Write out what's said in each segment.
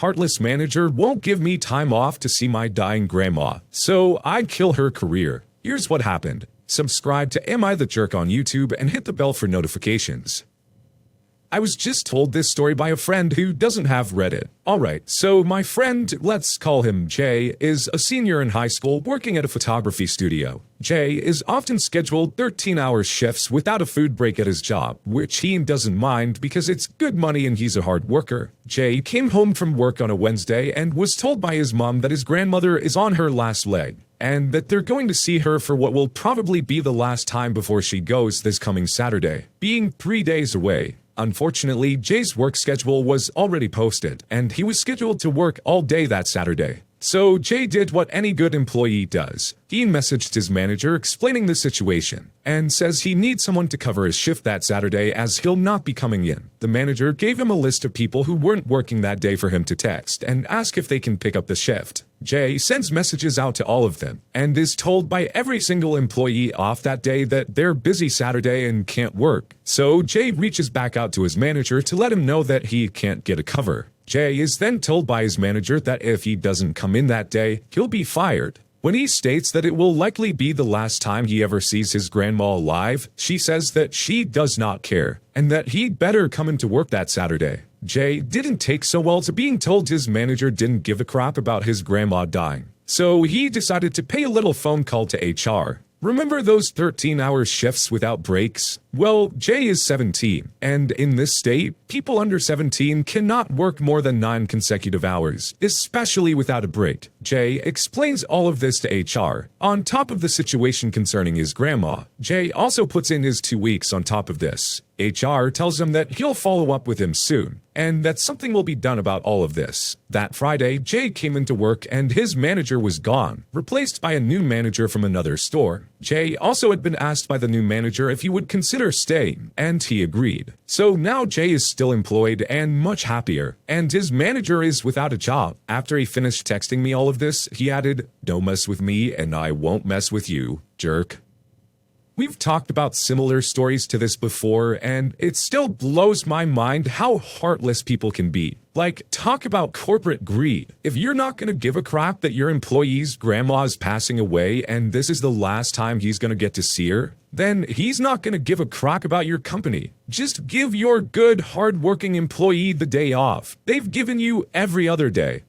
heartless manager won't give me time off to see my dying grandma, so I'd kill her career. Here's what happened. Subscribe to Am I the Jerk on YouTube and hit the bell for notifications. I was just told this story by a friend who doesn't have Reddit. Alright, so my friend, let's call him Jay, is a senior in high school working at a photography studio. Jay is often scheduled 13-hour shifts without a food break at his job, which he doesn't mind because it's good money and he's a hard worker. Jay came home from work on a Wednesday and was told by his mom that his grandmother is on her last leg, and that they're going to see her for what will probably be the last time before she goes this coming Saturday, being 3 days away. Unfortunately, Jay's work schedule was already posted, and he was scheduled to work all day that Saturday. So Jay did what any good employee does. He messaged his manager explaining the situation, and says he needs someone to cover his shift that Saturday as he'll not be coming in. The manager gave him a list of people who weren't working that day for him to text and ask if they can pick up the shift. Jay sends messages out to all of them, and is told by every single employee off that day that they're busy Saturday and can't work. So Jay reaches back out to his manager to let him know that he can't get a cover. Jay is then told by his manager that if he doesn't come in that day, he'll be fired. When he states that it will likely be the last time he ever sees his grandma alive, she says that she does not care, and that he'd better come into work that Saturday. Jay didn't take so well to being told his manager didn't give a crap about his grandma dying, so he decided to pay a little phone call to HR. Remember those 13-hour shifts without breaks? Well, Jay is 17, and in this state, people under 17 cannot work more than 9 consecutive hours, especially without a break. Jay explains all of this to HR. On top of the situation concerning his grandma, Jay also puts in his 2 weeks on top of this. HR tells him that he'll follow up with him soon, and that something will be done about all of this. That Friday, Jay came into work and his manager was gone, replaced by a new manager from another store. Jay also had been asked by the new manager if he would consider staying, and he agreed. So now Jay is still employed and much happier, and his manager is without a job. After he finished texting me all of this, he added, "Don't mess with me and I won't mess with you, jerk." We've talked about similar stories to this before, and it still blows my mind how heartless people can be. Like, talk about corporate greed. If you're not gonna give a crap that your employee's grandma's passing away and this is the last time he's gonna get to see her, then he's not gonna give a crap about your company. Just give your good, hard-working employee the day off. They've given you every other day.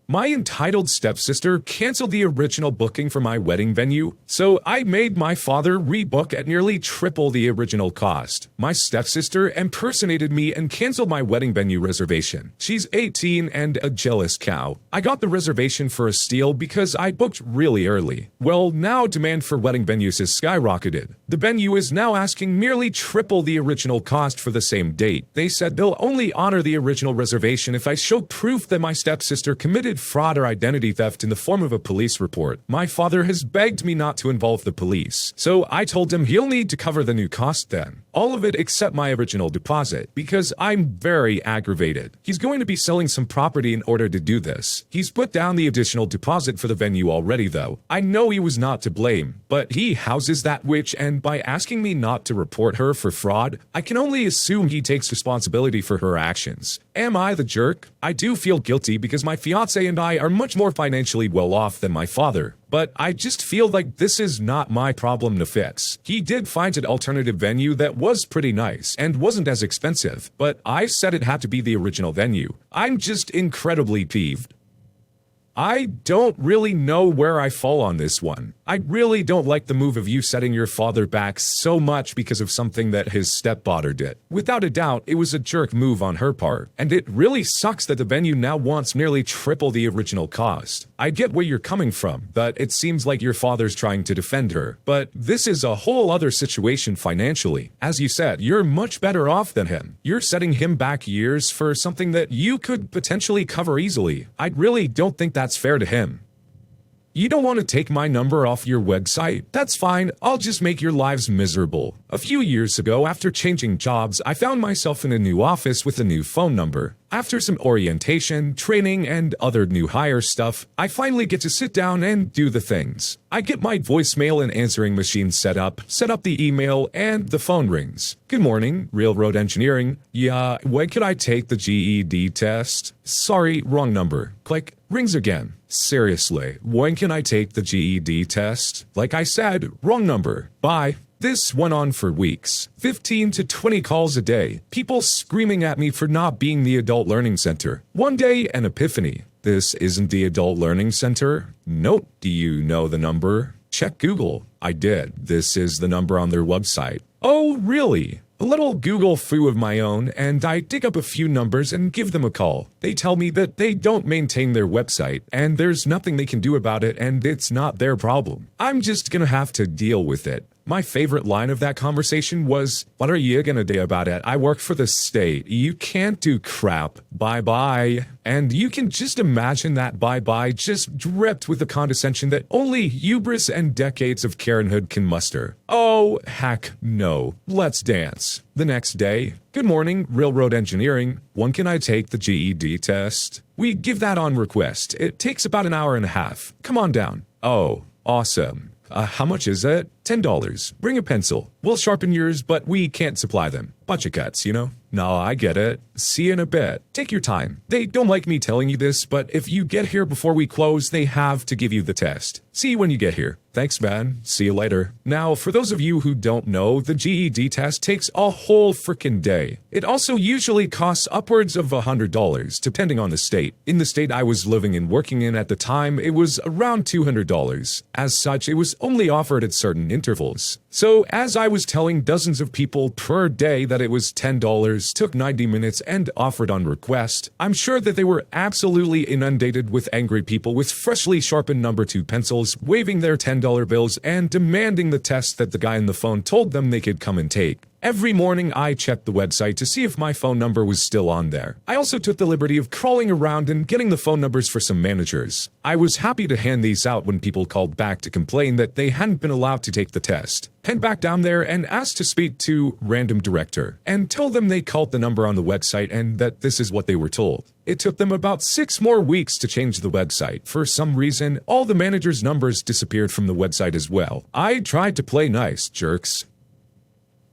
My entitled stepsister canceled the original booking for my wedding venue, so I made my father rebook at nearly triple the original cost. My stepsister impersonated me and canceled my wedding venue reservation. She's 18 and a jealous cow. I got the reservation for a steal because I booked really early. Well, now demand for wedding venues has skyrocketed. The venue is now asking nearly triple the original cost for the same date. They said they'll only honor the original reservation if I show proof that my stepsister committed fraud or identity theft in the form of a police report. My father has begged me not to involve the police, so I told him he'll need to cover the new cost then. All of it except my original deposit, because I'm very aggravated. He's going to be selling some property in order to do this. He's put down the additional deposit for the venue already though. I know he was not to blame, but he houses that witch, and by asking me not to report her for fraud, I can only assume he takes responsibility for her actions. Am I the jerk? I do feel guilty because my fiance and I are much more financially well off than my father, but I just feel like this is not my problem to fix. He did find an alternative venue that was pretty nice and wasn't as expensive, but I said it had to be the original venue. I'm just incredibly peeved. I don't really know where I fall on this one. I really don't like the move of you setting your father back so much because of something that his stepdaughter did. Without a doubt, it was a jerk move on her part, and it really sucks that the venue now wants nearly triple the original cost. I get where you're coming from, but it seems like your father's trying to defend her. But this is a whole other situation financially. As you said, you're much better off than him. You're setting him back years for something that you could potentially cover easily. I really don't think that's fair to him. You don't want to take my number off your website? That's fine, I'll just make your lives miserable. A few years ago, after changing jobs, I found myself in a new office with a new phone number. After some orientation, training, and other new hire stuff, I finally get to sit down and do the things. I get my voicemail and answering machine set up the email, and the phone rings. Good morning, Railroad Engineering. Yeah, when can I take the GED test? Sorry, wrong number. Click. Rings again. Seriously, when can I take the GED test? Like I said, wrong number. Bye. This went on for weeks. 15 to 20 calls a day. People screaming at me for not being the Adult Learning Center. One day, an epiphany. This isn't the Adult Learning Center? Nope. Do you know the number? Check Google. I did. This is the number on their website. Oh, really? A little Google foo of my own, and I dig up a few numbers and give them a call. They tell me that they don't maintain their website, and there's nothing they can do about it, and it's not their problem. I'm just gonna have to deal with it. My favorite line of that conversation was, "What are you gonna do about it? I work for the state. You can't do crap. Bye-bye." And you can just imagine that bye-bye just dripped with the condescension that only hubris and decades of Karenhood can muster. Oh, heck no. Let's dance. The next day, good morning, Railroad Engineering. When can I take the GED test? We give that on request. It takes about an hour and a half. Come on down. Oh, awesome. How much is it? $10. Bring a pencil. We'll sharpen yours, but we can't supply them. Budget cuts, you know? No, I get it. See you in a bit. Take your time. They don't like me telling you this, but if you get here before we close, they have to give you the test. See you when you get here. Thanks, man. See you later. Now, for those of you who don't know, the GED test takes a whole frickin' day. It also usually costs upwards of $100, depending on the state. In the state I was living and working in at the time, it was around $200. As such, it was only offered at certain intervals. So, as I was telling dozens of people per day that it was $10, took 90 minutes, and offered on request, I'm sure that they were absolutely inundated with angry people with freshly sharpened number 2 pencils, waving their $10 bills, and demanding the test that the guy on the phone told them they could come and take. Every morning, I checked the website to see if my phone number was still on there. I also took the liberty of crawling around and getting the phone numbers for some managers. I was happy to hand these out when people called back to complain that they hadn't been allowed to take the test. Head back down there and asked to speak to random director, and told them they called the number on the website and that this is what they were told. It took them about 6 more weeks to change the website. For some reason, all the managers' numbers disappeared from the website as well. I tried to play nice, jerks.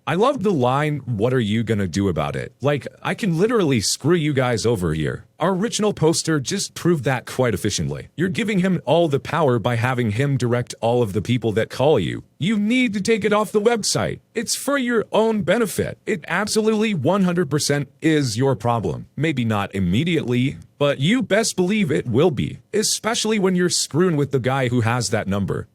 I love the line, "What are you gonna do about it?" Like, I can literally screw you guys over here. Our original poster just proved that quite efficiently. You're giving him all the power by having him direct all of the people that call you. You need to take it off the website. It's for your own benefit. It absolutely 100% is your problem. Maybe not immediately, but you best believe it will be, especially when you're screwing with the guy who has that number.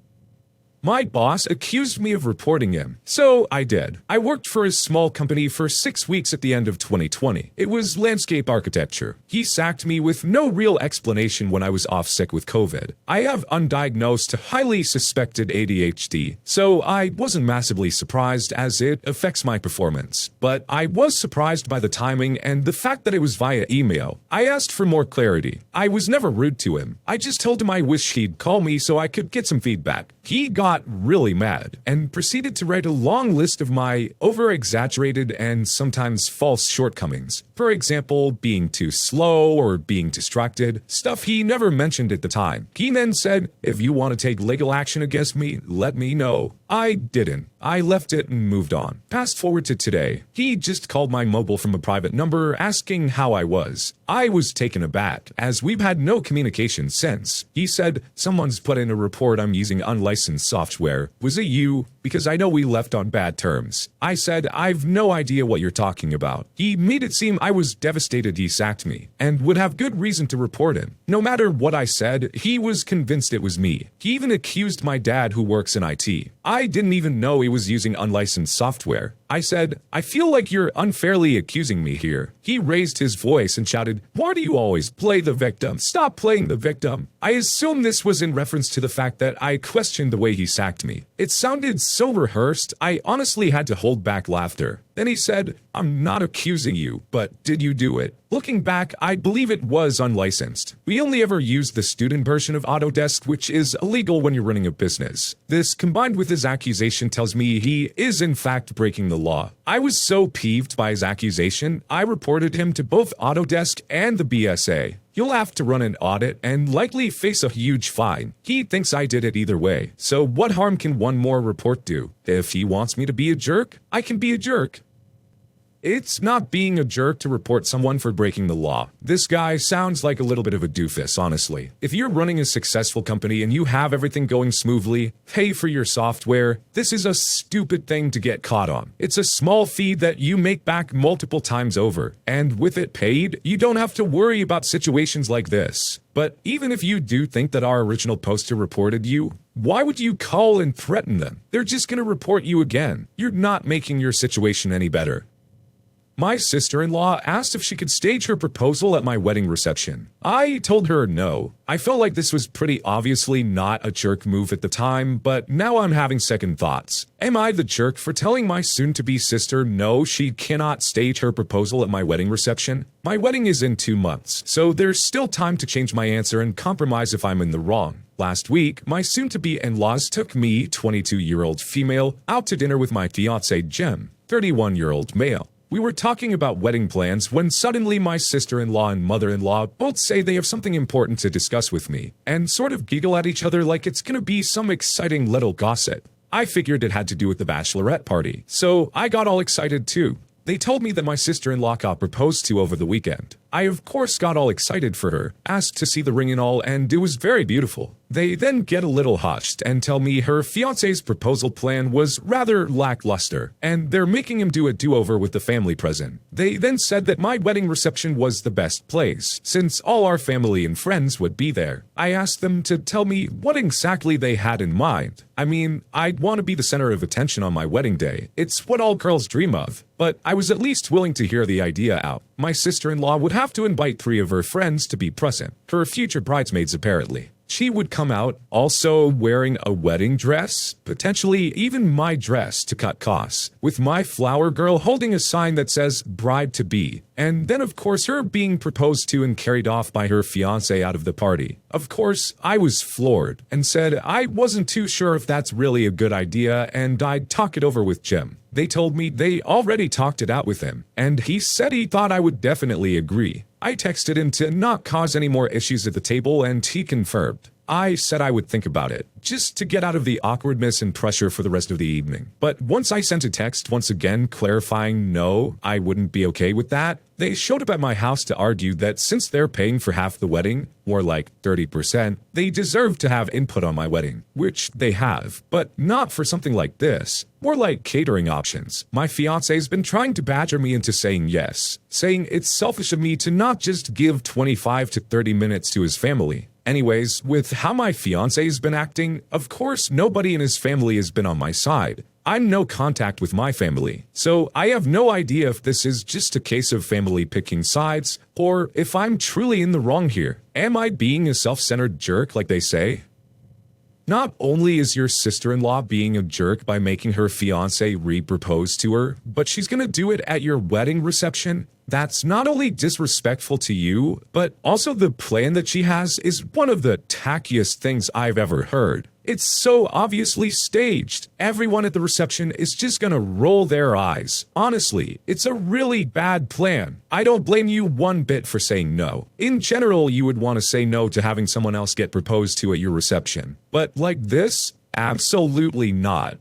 My boss accused me of reporting him, so I did. I worked for his small company for 6 weeks at the end of 2020. It was landscape architecture. He sacked me with no real explanation when I was off sick with COVID. I have undiagnosed, highly suspected ADHD, so I wasn't massively surprised as it affects my performance. But I was surprised by the timing and the fact that it was via email. I asked for more clarity. I was never rude to him. I just told him I wish he'd call me so I could get some feedback. He got really mad and proceeded to write a long list of my over-exaggerated and sometimes false shortcomings. For example, being too slow or being distracted, stuff he never mentioned at the time. He then said, "If you want to take legal action against me, let me know." I didn't. I left it and moved on. Fast forward to today. He just called my mobile from a private number asking how I was. I was taken aback, as we've had no communication since. He said, "Someone's put in a report I'm using unlicensed software. Was it you? Because I know we left on bad terms." I said, "I've no idea what you're talking about." He made it seem I was devastated he sacked me, and would have good reason to report him. No matter what I said, he was convinced it was me. He even accused my dad, who works in IT. I didn't even know he was using unlicensed software. I said, "I feel like you're unfairly accusing me here." He raised his voice and shouted, "Why do you always play the victim? Stop playing the victim." I assume this was in reference to the fact that I questioned the way he sacked me. It sounded so rehearsed, I honestly had to hold back laughter. Then he said, "I'm not accusing you, but did you do it?" Looking back, I believe it was unlicensed. We only ever used the student version of Autodesk, which is illegal when you're running a business. This, combined with his accusation, tells me he is in fact breaking the law. I was so peeved by his accusation, I reported him to both Autodesk and the BSA. You'll have to run an audit and likely face a huge fine. He thinks I did it either way. So what harm can one more report do? If he wants me to be a jerk, I can be a jerk. It's not being a jerk to report someone for breaking the law. This guy sounds like a little bit of a doofus, honestly. If you're running a successful company and you have everything going smoothly, pay for your software, this is a stupid thing to get caught on. It's a small fee that you make back multiple times over, and with it paid, you don't have to worry about situations like this. But even if you do think that our original poster reported you, why would you call and threaten them? They're just gonna report you again. You're not making your situation any better. My sister-in-law asked if she could stage her proposal at my wedding reception. I told her no. I felt like this was pretty obviously not a jerk move at the time, but now I'm having second thoughts. Am I the jerk for telling my soon-to-be sister no, she cannot stage her proposal at my wedding reception? My wedding is in 2 months, so there's still time to change my answer and compromise if I'm in the wrong. Last week, my soon-to-be in-laws took me, 22-year-old female, out to dinner with my fiancé Jem, 31-year-old male. We were talking about wedding plans when suddenly my sister-in-law and mother-in-law both say they have something important to discuss with me, and sort of giggle at each other like it's gonna be some exciting little gossip. I figured it had to do with the bachelorette party, so I got all excited too. They told me that my sister-in-law got proposed to over the weekend. I of course got all excited for her, asked to see the ring and all, and it was very beautiful. They then get a little hushed and tell me her fiancé's proposal plan was rather lackluster, and they're making him do a do-over with the family present. They then said that my wedding reception was the best place, since all our family and friends would be there. I asked them to tell me what exactly they had in mind. I mean, I'd want to be the center of attention on my wedding day. It's what all girls dream of. But I was at least willing to hear the idea out. My sister-in-law would have to invite 3 of her friends to be present, her future bridesmaids apparently. She would come out also wearing a wedding dress, potentially even my dress to cut costs, with my flower girl holding a sign that says bride to be, and then of course her being proposed to and carried off by her fiancé out of the party. Of course, I was floored and said I wasn't too sure if that's really a good idea and I'd talk it over with Jim. They told me they already talked it out with him, and he said he thought I would definitely agree. I texted him to not cause any more issues at the table, and he confirmed. I said I would think about it, just to get out of the awkwardness and pressure for the rest of the evening. But once I sent a text once again clarifying no, I wouldn't be okay with that, they showed up at my house to argue that since they're paying for half the wedding, more like 30%, they deserve to have input on my wedding, which they have, but not for something like this. More like catering options. My fiancé's been trying to badger me into saying yes, saying it's selfish of me to not just give 25 to 30 minutes to his family. Anyways, with how my fiancé's been acting, of course nobody in his family has been on my side. I'm no contact with my family, so I have no idea if this is just a case of family picking sides, or if I'm truly in the wrong here. Am I being a self-centered jerk like they say? Not only is your sister-in-law being a jerk by making her fiancé re-propose to her, but she's gonna do it at your wedding reception. That's not only disrespectful to you, but also the plan that she has is one of the tackiest things I've ever heard. It's so obviously staged. Everyone at the reception is just gonna roll their eyes. Honestly, it's a really bad plan. I don't blame you one bit for saying no. In general, you would want to say no to having someone else get proposed to at your reception. But like this? Absolutely not.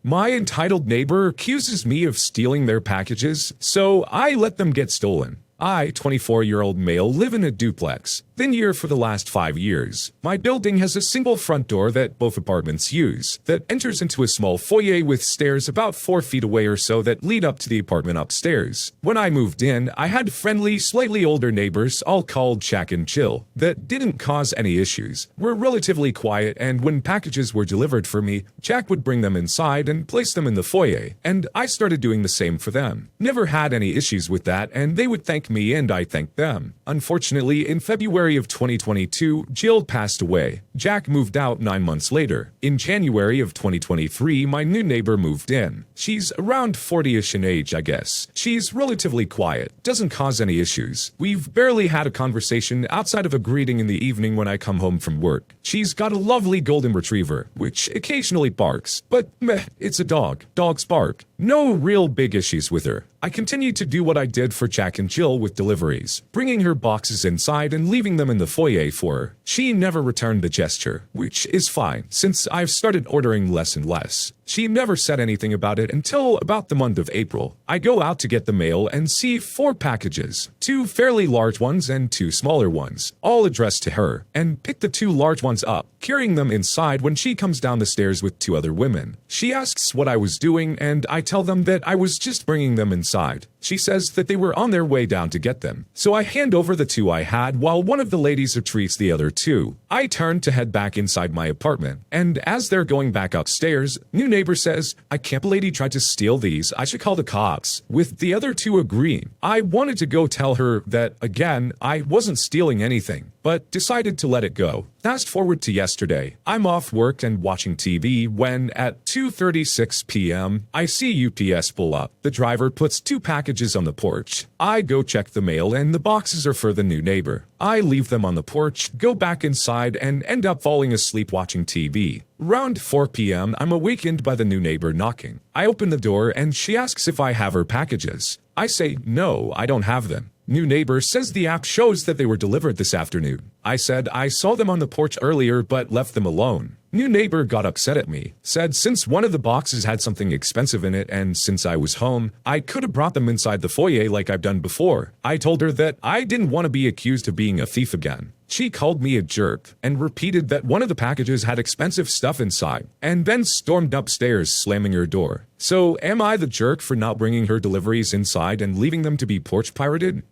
My entitled neighbor accuses me of stealing their packages, so I let them get stolen. I, 24-year-old male, live in a duplex. Been here for the last 5 years. My building has a single front door that both apartments use, that enters into a small foyer with stairs about 4 feet away or so that lead up to the apartment upstairs. When I moved in, I had friendly, slightly older neighbors, all called Jack and Jill, that didn't cause any issues. Were relatively quiet, and when packages were delivered for me, Jack would bring them inside and place them in the foyer, and I started doing the same for them. Never had any issues with that, and they would thank me and I thanked them. Unfortunately, in February of 2022, Jill passed away. Jack moved out 9 months later. In January of 2023, my new neighbor moved in. She's around 40-ish in age, I guess. She's relatively quiet, doesn't cause any issues. We've barely had a conversation outside of a greeting in the evening when I come home from work. She's got a lovely golden retriever, which occasionally barks, but meh, it's a dog. Dogs bark. No real big issues with her. I continued to do what I did for Jack and Jill with deliveries, bringing her boxes inside and leaving them in the foyer for her. She never returned the gesture, which is fine, since I've started ordering less and less. She never said anything about it until about the month of April. I go out to get the mail and see 4 packages, 2 fairly large ones and 2 smaller ones, all addressed to her, and pick the 2 large ones up, carrying them inside when she comes down the stairs with 2 other women. She asks what I was doing, and I tell them that I was just bringing them inside. She says that they were on their way down to get them. So I hand over the 2 I had while one of the ladies retreats the other 2. I turn to head back inside my apartment, and as they're going back upstairs, new neighbor says, "I can't believe he tried to steal these. I should call the cops," with the other 2 agreeing. I wanted to go tell her that, again, I wasn't stealing anything, but decided to let it go. Fast forward to yesterday. I'm off work and watching TV when, at 2:36 p.m., I see UPS pull up. The driver puts 2 packages on the porch. I go check the mail and the boxes are for the new neighbor. I leave them on the porch, go back inside, and end up falling asleep watching TV. Around 4 p.m., I'm awakened by the new neighbor knocking. I open the door and she asks if I have her packages. I say, "No, I don't have them." New neighbor says the app shows that they were delivered this afternoon. I said I saw them on the porch earlier but left them alone. New neighbor got upset at me, said since one of the boxes had something expensive in it and since I was home, I could have brought them inside the foyer like I've done before. I told her that I didn't want to be accused of being a thief again. She called me a jerk and repeated that one of the packages had expensive stuff inside, and then stormed upstairs slamming her door. So am I the jerk for not bringing her deliveries inside and leaving them to be porch pirated?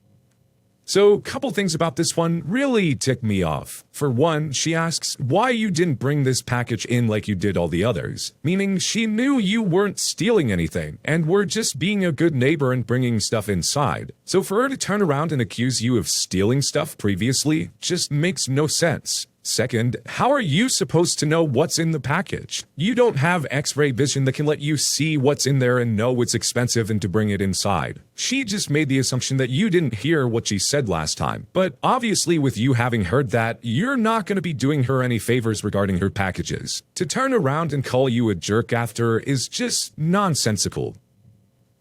So, couple things about this one really tick me off. For one, she asks why you didn't bring this package in like you did all the others, meaning she knew you weren't stealing anything and were just being a good neighbor and bringing stuff inside. So for her to turn around and accuse you of stealing stuff previously just makes no sense. Second, how are you supposed to know what's in the package? You don't have X-ray vision that can let you see what's in there and know it's expensive and to bring it inside. She just made the assumption that you didn't hear what she said last time. But obviously with you having heard that, you're not going to be doing her any favors regarding her packages. To turn around and call you a jerk after is just nonsensical.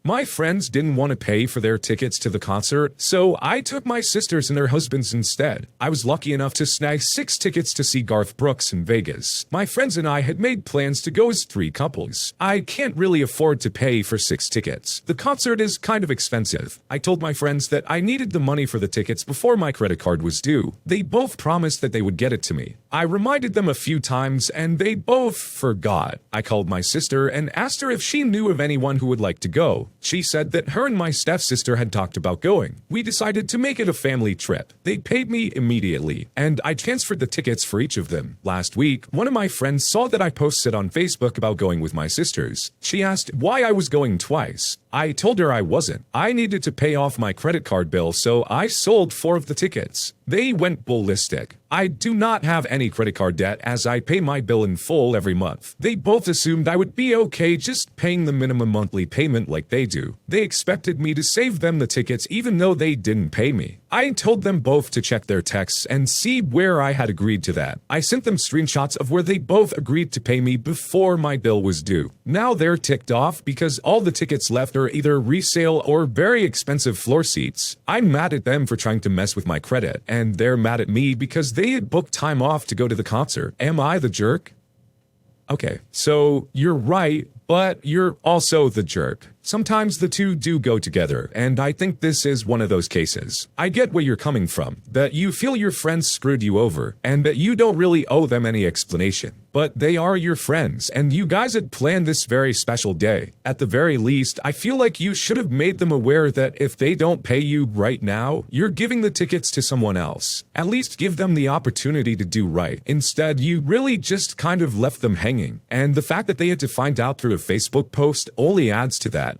My friends didn't want to pay for their tickets to the concert, so I took my sisters and their husbands instead. I was lucky enough to snag 6 tickets to see Garth Brooks in Vegas. My friends and I had made plans to go as 3 couples. I can't really afford to pay for 6 tickets. The concert is kind of expensive. I told my friends that I needed the money for the tickets before my credit card was due. They both promised that they would get it to me. I reminded them a few times and they both forgot. I called my sister and asked her if she knew of anyone who would like to go. She said that her and my stepsister had talked about going. We decided to make it a family trip. They paid me immediately, and I transferred the tickets for each of them. Last week, one of my friends saw that I posted on Facebook about going with my sisters. She asked why I was going twice. I told her I wasn't. I needed to pay off my credit card bill, so I sold 4 of the tickets. They went ballistic. I do not have any credit card debt as I pay my bill in full every month. They both assumed I would be okay just paying the minimum monthly payment like they do. They expected me to save them the tickets even though they didn't pay me. I told them both to check their texts and see where I had agreed to that. I sent them screenshots of where they both agreed to pay me before my bill was due. Now they're ticked off because all the tickets left are either resale or very expensive floor seats. I'm mad at them for trying to mess with my credit, and they're mad at me because they had booked time off to go to the concert. Am I the jerk? Okay, so you're right, but you're also the jerk. Sometimes the two do go together, and I think this is one of those cases. I get where you're coming from, that you feel your friends screwed you over, and that you don't really owe them any explanation. But they are your friends, and you guys had planned this very special day. At the very least, I feel like you should have made them aware that if they don't pay you right now, you're giving the tickets to someone else. At least give them the opportunity to do right. Instead, you really just kind of left them hanging, and the fact that they had to find out through a Facebook post only adds to that.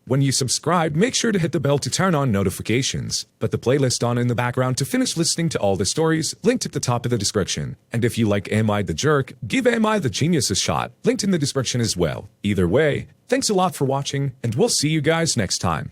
When you subscribe, make sure to hit the bell to turn on notifications. Put the playlist on in the background to finish listening to all the stories, linked at the top of the description. And if you like Am I the Jerk, give Am I the Genius a shot, linked in the description as well. Either way, thanks a lot for watching, and we'll see you guys next time.